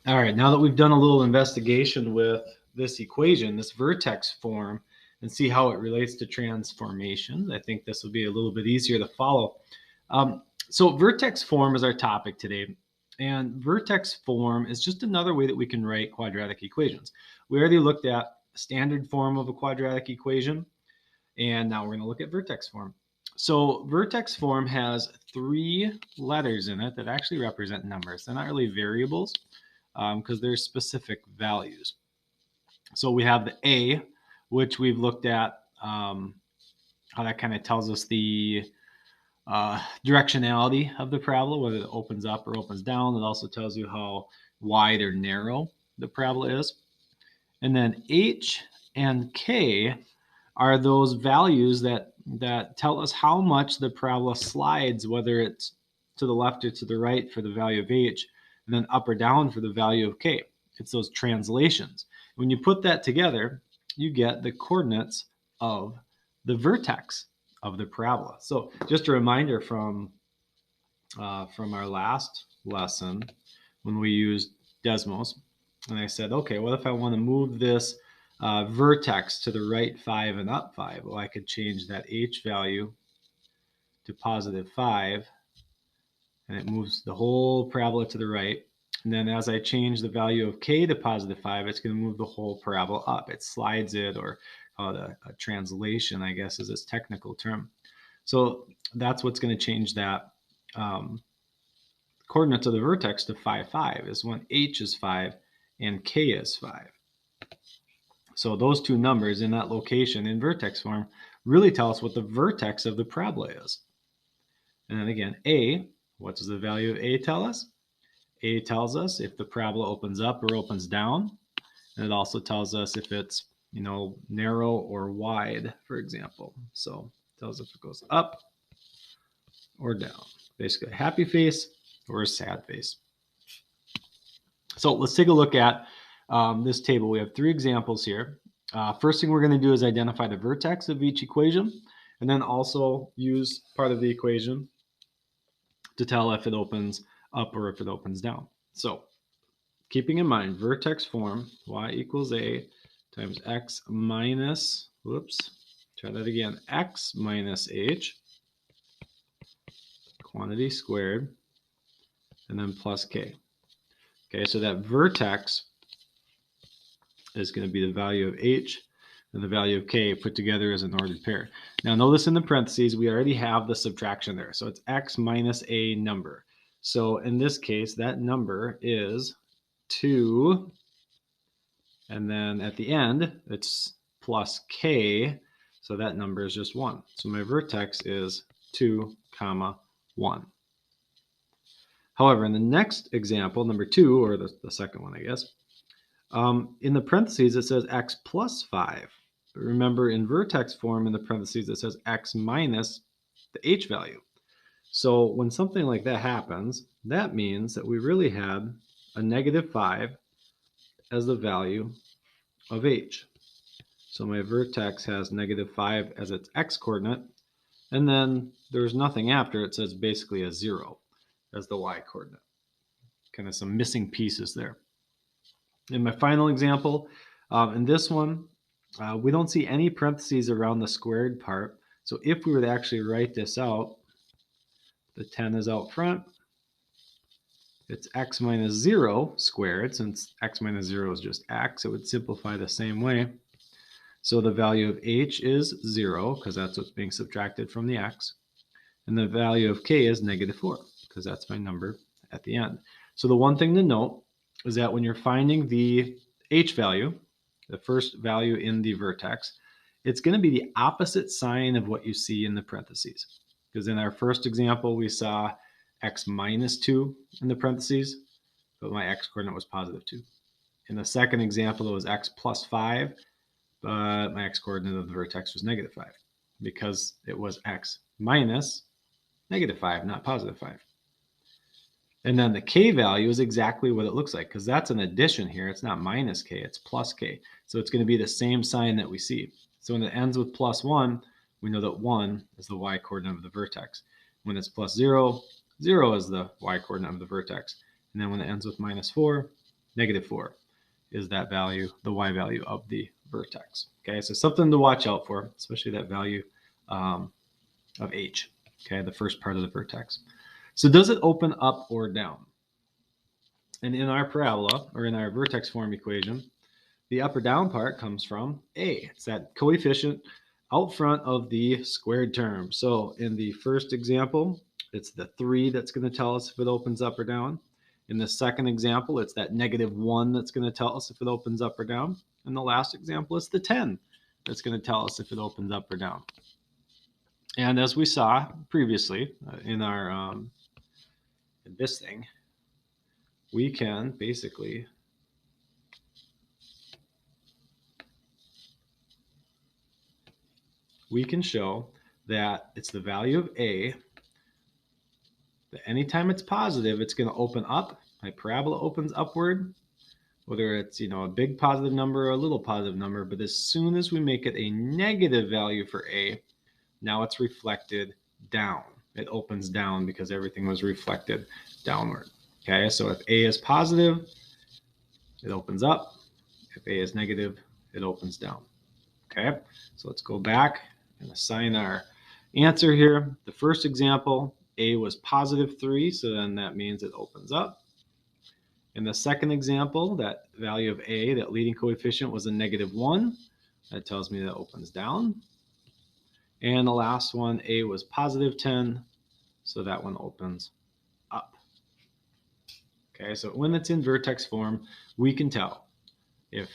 All right, now that we've done a little investigation with this equation, this vertex form, and see how it relates to transformations, I think this will be a little bit easier to follow. So vertex form is our topic today. And vertex form is just another way that we can write quadratic equations. We already looked at standard form of a quadratic equation, and now we're going to look at vertex form. So vertex form has three letters in it that actually represent numbers. They're not really variables because they're specific values. So we have the A, which we've looked at how that kind of tells us the directionality of the parabola, whether it opens up or opens down. It also tells you how wide or narrow the parabola is. And then H and K are those values that tell us how much the parabola slides, whether it's to the left or to the right for the value of H, and then up or down for the value of K. It's those translations. When you put that together, you get the coordinates of the vertex of the parabola. So just a reminder from our last lesson when we used Desmos, and I said, okay, what if I want to move this vertex to the right 5 and up 5? Well, I could change that H value to positive 5, and it moves the whole parabola to the right. And then as I change the value of K to positive 5, it's going to move the whole parabola up. It slides it, or call it a translation, I guess is its technical term. So that's what's going to change that coordinates of the vertex to 5, 5 is when H is 5 and K is 5. So those two numbers in that location in vertex form really tell us what the vertex of the parabola is. And then again, A, what does the value of A tell us? A tells us if the parabola opens up or opens down. And it also tells us if it's, narrow or wide, for example. So it tells us if it goes up or down. Basically a happy face or a sad face. So let's take a look at this table. We have three examples here. First thing we're going to do is identify the vertex of each equation, and then also use part of the equation to tell if it opens up or if it opens down. So keeping in mind vertex form, y equals a times x minus, try that again, x minus h, quantity squared, and then plus k. Okay, so that vertex is going to be the value of h and the value of k put together as an ordered pair. Now notice in the parentheses, we already have the subtraction there. So it's x minus a number. So in this case, that number is 2. And then at the end, it's plus k. So that number is just 1. So my vertex is 2, 1. However, in the next example, number 2, or the second one, I guess, in the parentheses, it says x plus 5. But remember, in vertex form, in the parentheses, it says x minus the h value. So when something like that happens, that means that we really had a negative 5 as the value of h. So my vertex has negative 5 as its x coordinate, and then there's nothing after it, so it's basically a 0 as the y coordinate. Kind of some missing pieces there. In my final example, in this one, we don't see any parentheses around the squared part. So if we were to actually write this out, the 10 is out front. It's x minus 0 squared. Since x minus 0 is just x, it would simplify the same way. So the value of h is 0, because that's what's being subtracted from the x. And the value of k is negative 4, because that's my number at the end. So the one thing to note is that when you're finding the h value, the first value in the vertex, it's going to be the opposite sign of what you see in the parentheses. Because in our first example, we saw x minus 2 in the parentheses, but my x coordinate was positive 2. In the second example, it was x plus 5, but my x coordinate of the vertex was negative 5, because it was x minus negative 5, not positive 5. And then the k value is exactly what it looks like, because that's an addition here. It's not minus k, it's plus k. So it's going to be the same sign that we see. So when it ends with plus 1, we know that 1 is the y coordinate of the vertex. When it's plus 0, 0 is the y coordinate of the vertex. And then when it ends with minus 4, Negative 4 is that value, the y value of the vertex. Okay, so something to watch out for, especially that value of h, okay, the first part of the vertex. So does it open up or down? And in our parabola, or in our vertex form equation, the up or down part comes from a. It's that coefficient out front of the squared term. So in the first example, it's the 3 that's going to tell us if it opens up or down. In the second example, it's that negative 1 that's going to tell us if it opens up or down. In the last example, it's the 10 that's going to tell us if it opens up or down. And as we saw previously in our in this thing, we can basically show that it's the value of a, that anytime it's positive, it's going to open up. My parabola opens upward, whether it's, a big positive number or a little positive number. But as soon as we make it a negative value for a, now it's reflected down. It opens down because everything was reflected downward. Okay, so if a is positive, it opens up. If a is negative, it opens down. Okay, so let's go back and assign our answer here. The first example, a was positive 3, so then that means it opens up. In the second example, that value of a, that leading coefficient, was a negative 1. That tells me that it opens down. And the last one, a was positive 10, so that one opens up. Okay, so when it's in vertex form, we can tell if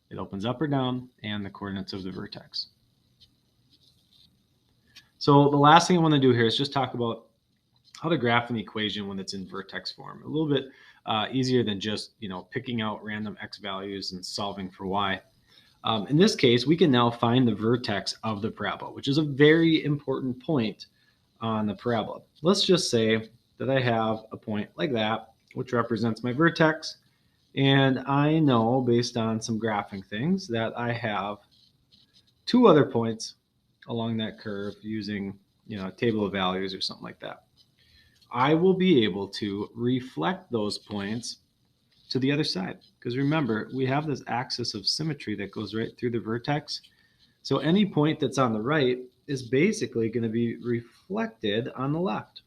it opens up or down and the coordinates of the vertex. So the last thing I want to do here is just talk about how to graph an equation when it's in vertex form. A little bit easier than just picking out random x values and solving for y. In this case, we can now find the vertex of the parabola, which is a very important point on the parabola. Let's just say that I have a point like that, which represents my vertex, and I know based on some graphing things that I have 2 other points along that curve using a table of values or something like that. I will be able to reflect those points to the other side. Because remember, we have this axis of symmetry that goes right through the vertex. So any point that's on the right is basically going to be reflected on the left.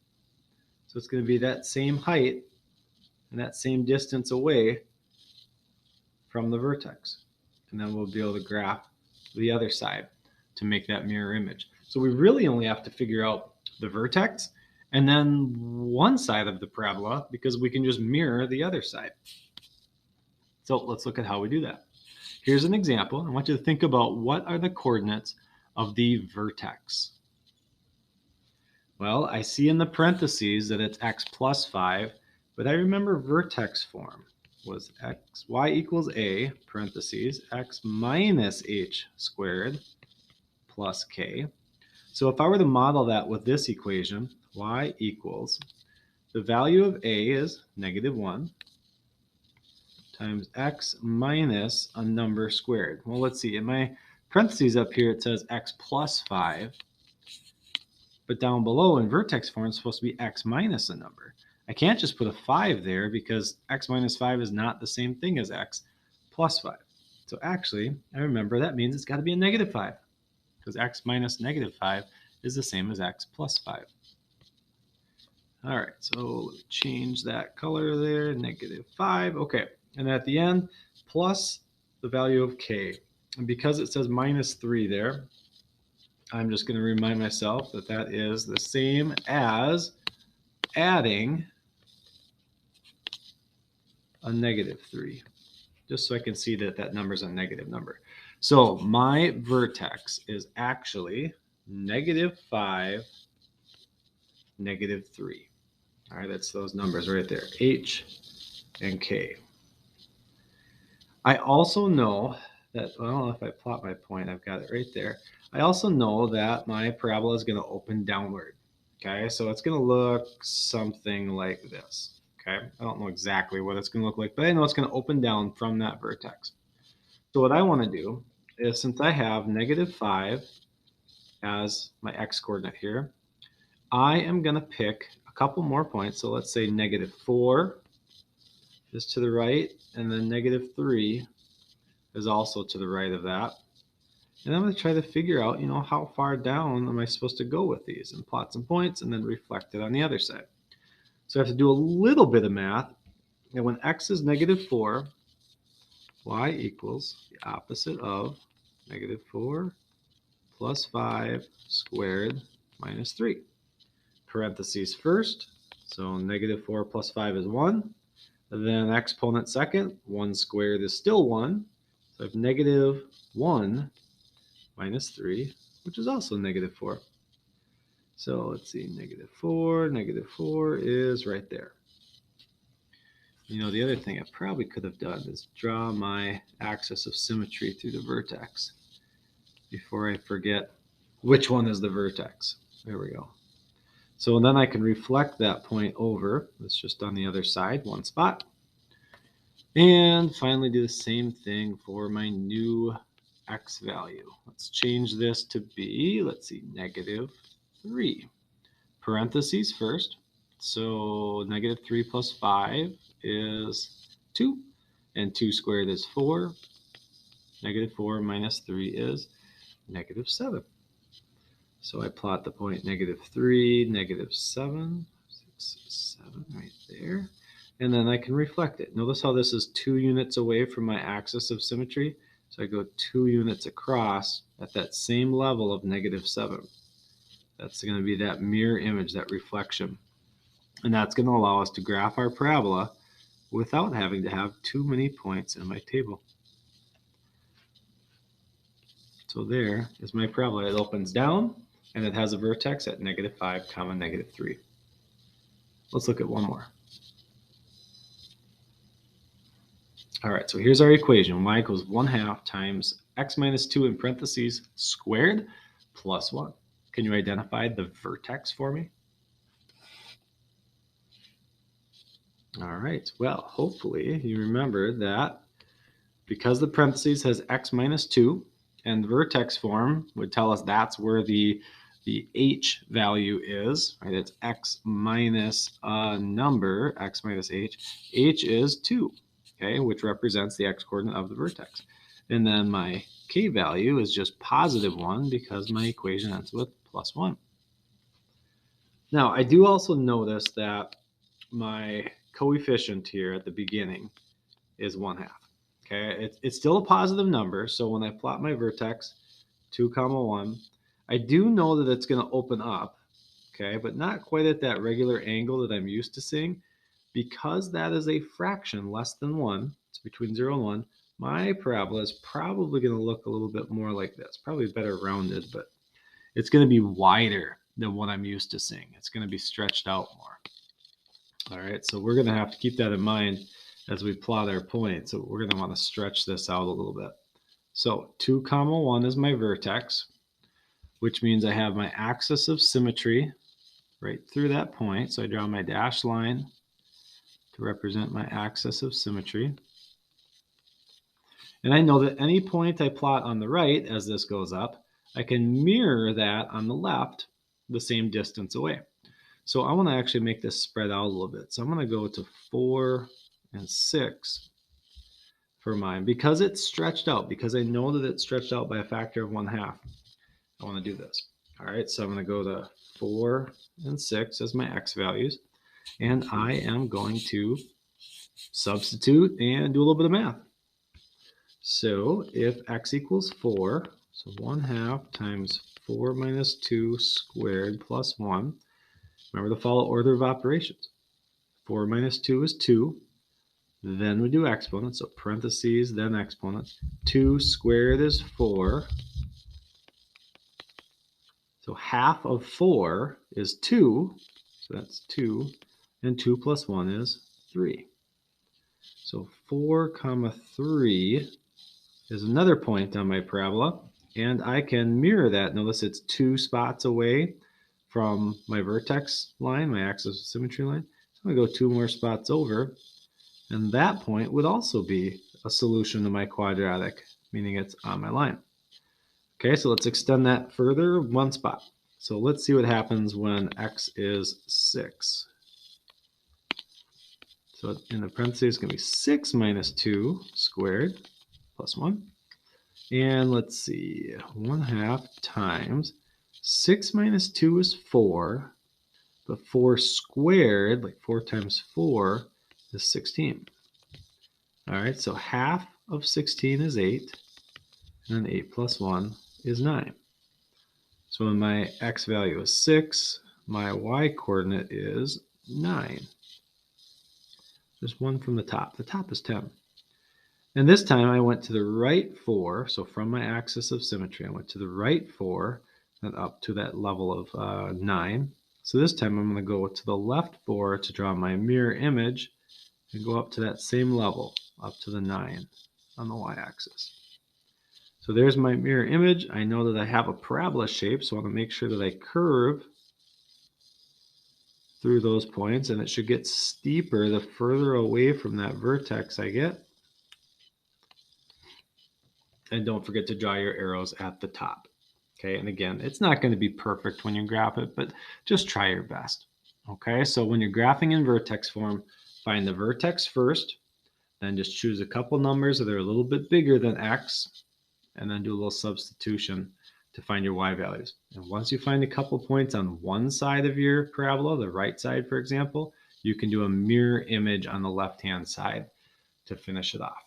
So it's going to be that same height and that same distance away from the vertex. And then we'll be able to graph the other side to make that mirror image. So we really only have to figure out the vertex and then one side of the parabola, because we can just mirror the other side. So let's look at how we do that. Here's an example. I want you to think about what are the coordinates of the vertex. Well, I see in the parentheses that it's x plus 5, but I remember vertex form was y equals a, parentheses, x minus h squared plus k. So if I were to model that with this equation, y equals, the value of a is negative 1 times x minus a number squared. Well, let's see. In my parentheses up here, it says x plus 5. But down below in vertex form, it's supposed to be x minus a number. I can't just put a 5 there because x minus 5 is not the same thing as x plus 5. So actually, I remember that means it's got to be a negative 5 because x minus negative 5 is the same as x plus 5. All right, so change that color there, negative 5. Okay, and at the end, plus the value of k. And because it says minus 3 there, I'm just going to remind myself that that is the same as adding a negative 3, just so I can see that that number is a negative number. So my vertex is actually negative 5, negative 3. All right, that's those numbers right there, h and k. I also know that, well, if I plot my point, I've got it right there. I also know that my parabola is going to open downward. Okay, so it's going to look something like this. Okay, I don't know exactly what it's going to look like, but I know it's going to open down from that vertex. So what I want to do is, since I have negative 5 as my x coordinate here, I am going to pick a couple more points. So let's say negative 4 is to the right, and then -3 is also to the right of that. And I'm going to try to figure out, how far down am I supposed to go with these, and plot some points and then reflect it on the other side. So I have to do a little bit of math. And when x is -4, y equals the opposite of -4 plus 5 squared minus 3. Parentheses first, so -4 plus 5 is 1. Then exponent second, 1 squared is still 1. So I have -1 minus 3, which is also -4. So let's see, -4 is right there. The other thing I probably could have done is draw my axis of symmetry through the vertex before I forget which one is the vertex. There we go. So then I can reflect that point over. It's just on the other side, one spot. And finally do the same thing for my new x value. Let's change this to be, let's see, -3. Parentheses first. So -3 plus 5 is 2. And 2 squared is 4. -4 minus 3 is -7. So I plot the point -3, -7, 6, 7 right there. And then I can reflect it. Notice how this is 2 units away from my axis of symmetry. So I go 2 units across at that same level of -7. That's going to be that mirror image, that reflection. And that's going to allow us to graph our parabola without having to have too many points in my table. So there is my parabola. It opens down, and it has a vertex at -5, -3. Let's look at one more. All right, so here's our equation. Y equals 1/2 times x minus 2 in parentheses squared plus 1. Can you identify the vertex for me? All right, well, hopefully you remember that because the parentheses has x minus 2, and the vertex form would tell us that's where the h value is, right? It's x minus a number, x minus h. H is 2, okay, which represents the x coordinate of the vertex. And then my k value is just +1 because my equation ends with +1. Now, I do also notice that my coefficient here at the beginning is 1/2. Okay, it's still a positive number, so when I plot my vertex, 2, 1, I do know that it's going to open up, okay, but not quite at that regular angle that I'm used to seeing. Because that is a fraction less than 1, it's between 0 and 1, my parabola is probably going to look a little bit more like this, probably better rounded, but it's going to be wider than what I'm used to seeing. It's going to be stretched out more. All right, so we're going to have to keep that in mind as we plot our point. So we're going to want to stretch this out a little bit. So 2, 1 is my vertex, which means I have my axis of symmetry right through that point. So I draw my dashed line to represent my axis of symmetry. And I know that any point I plot on the right as this goes up, I can mirror that on the left the same distance away. So I want to actually make this spread out a little bit. So I'm going to go to 4 and 6 for mine because it's stretched out, because I know that it's stretched out by a factor of 1/2. I want to do this. All right, so I'm going to go to 4 and 6 as my x values, and I am going to substitute and do a little bit of math. So if x equals 4, so 1/2 times 4 minus 2 squared plus 1. Remember to follow order of operations. 4 minus 2 is 2. Then we do exponents, so parentheses, then exponents. 2 squared is 4. So half of 4 is 2. So that's 2. And 2 plus 1 is 3. So 4, 3 is another point on my parabola. And I can mirror that. Notice it's 2 spots away from my vertex line, my axis of symmetry line. So I'm going to go 2 more spots over. And that point would also be a solution to my quadratic, meaning it's on my line. Okay, so let's extend that further, 1 spot. So let's see what happens when x is 6. So in the parentheses, it's going to be 6 minus 2 squared plus 1. And let's see, 1/2 times 6 minus 2 is 4, but 4 squared, like 4 times 4, is 16. All right, so half of 16 is 8, and then 8 plus 1 is 9. So when my x value is 6, my y coordinate is 9. Just one from the top. The top is 10. And this time I went to the right 4, so from my axis of symmetry, I went to the right 4 and up to that level of 9. So this time I'm going to go to the left 4 to draw my mirror image and go up to that same level, up to the 9 on the y-axis. So there's my mirror image. I know that I have a parabola shape, so I want to make sure that I curve through those points, and it should get steeper the further away from that vertex I get. And don't forget to draw your arrows at the top. Okay, and again, it's not going to be perfect when you graph it, but just try your best. Okay, so when you're graphing in vertex form, find the vertex first, then just choose a couple numbers that are a little bit bigger than x, and then do a little substitution to find your y values. And once you find a couple points on one side of your parabola, the right side, for example, you can do a mirror image on the left-hand side to finish it off.